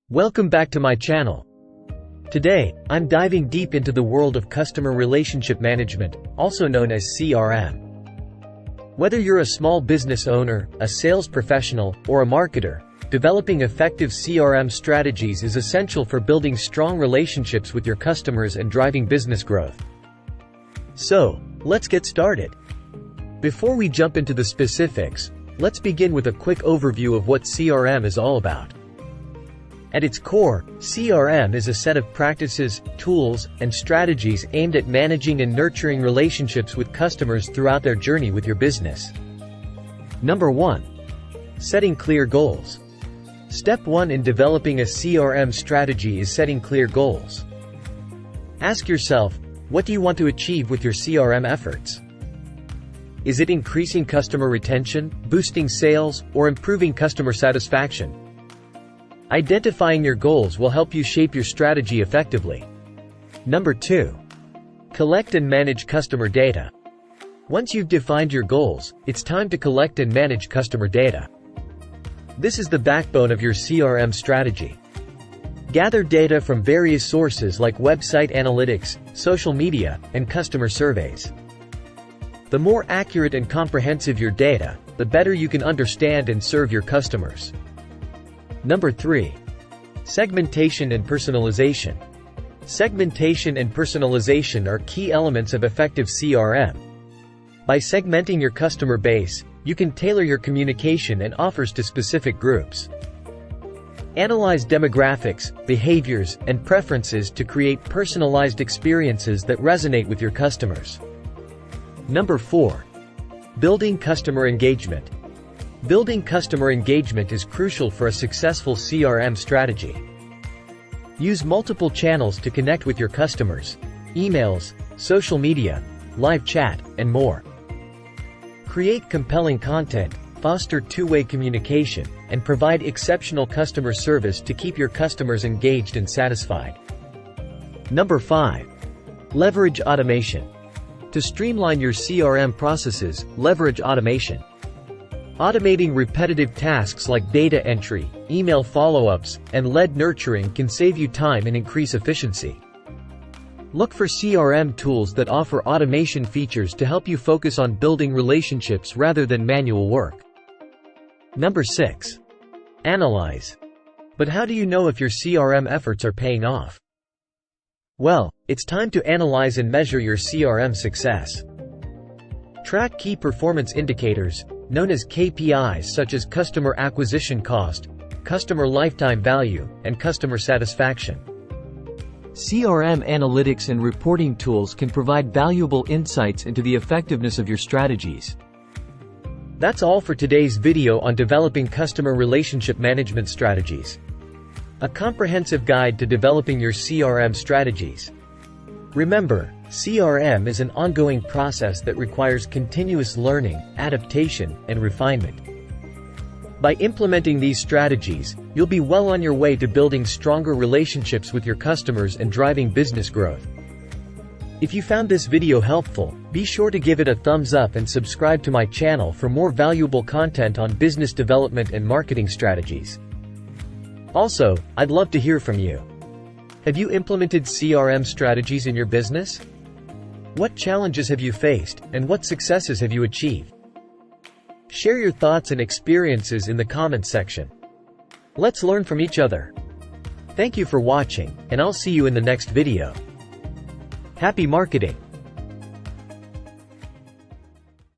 Welcome back to my channel. Today, I'm diving deep into the world of customer relationship management, also known as CRM. Whether you're a small business owner, a sales professional, or a marketer, developing effective CRM strategies is essential for building strong relationships with your customers and driving business growth. So, let's get started. Before we jump into the specifics, let's begin with a quick overview of what CRM is all about. At its core, CRM is a set of practices, tools, and strategies aimed at managing and nurturing relationships with customers throughout their journey with your business. Number 1. Setting clear goals. Step 1 in developing a CRM strategy is setting clear goals. Ask yourself, what do you want to achieve with your CRM efforts? Is it increasing customer retention, boosting sales, or improving customer satisfaction? Identifying your goals will help you shape your strategy effectively. Number 2. Collect and manage customer data. Once you've defined your goals, it's time to collect and manage customer data. This is the backbone of your CRM strategy. Gather data from various sources like website analytics, social media, and customer surveys. The more accurate and comprehensive your data, the better you can understand and serve your customers. Number 3. Segmentation and Personalization. Segmentation and personalization are key elements of effective CRM. By segmenting your customer base, you can tailor your communication and offers to specific groups. Analyze demographics, behaviors, and preferences to create personalized experiences that resonate with your customers. Number 4. Building customer engagement. Building customer engagement is crucial for a successful CRM strategy. Use multiple channels to connect with your customers: emails, social media, live chat, and more. Create compelling content, foster two-way communication, and provide exceptional customer service to keep your customers engaged and satisfied. Number 5. Leverage automation. To streamline your CRM processes, leverage automation. Automating repetitive tasks like data entry, email follow-ups, and lead nurturing can save you time and increase efficiency. Look for CRM tools that offer automation features to help you focus on building relationships rather than manual work. Number 6. Analyze. But how do you know if your CRM efforts are paying off? Well, it's time to analyze and measure your CRM success. Track key performance indicators, known as KPIs, such as customer acquisition cost, customer lifetime value, and customer satisfaction. CRM analytics and reporting tools can provide valuable insights into the effectiveness of your strategies. That's all for today's video on developing customer relationship management strategies. A comprehensive guide to developing your CRM strategies. Remember, CRM is an ongoing process that requires continuous learning, adaptation, and refinement. By implementing these strategies, you'll be well on your way to building stronger relationships with your customers and driving business growth. If you found this video helpful, be sure to give it a thumbs up and subscribe to my channel for more valuable content on business development and marketing strategies. Also, I'd love to hear from you. Have you implemented CRM strategies in your business? What challenges have you faced, and what successes have you achieved? Share your thoughts and experiences in the comments section. Let's learn from each other. Thank you for watching, and I'll see you in the next video. Happy marketing!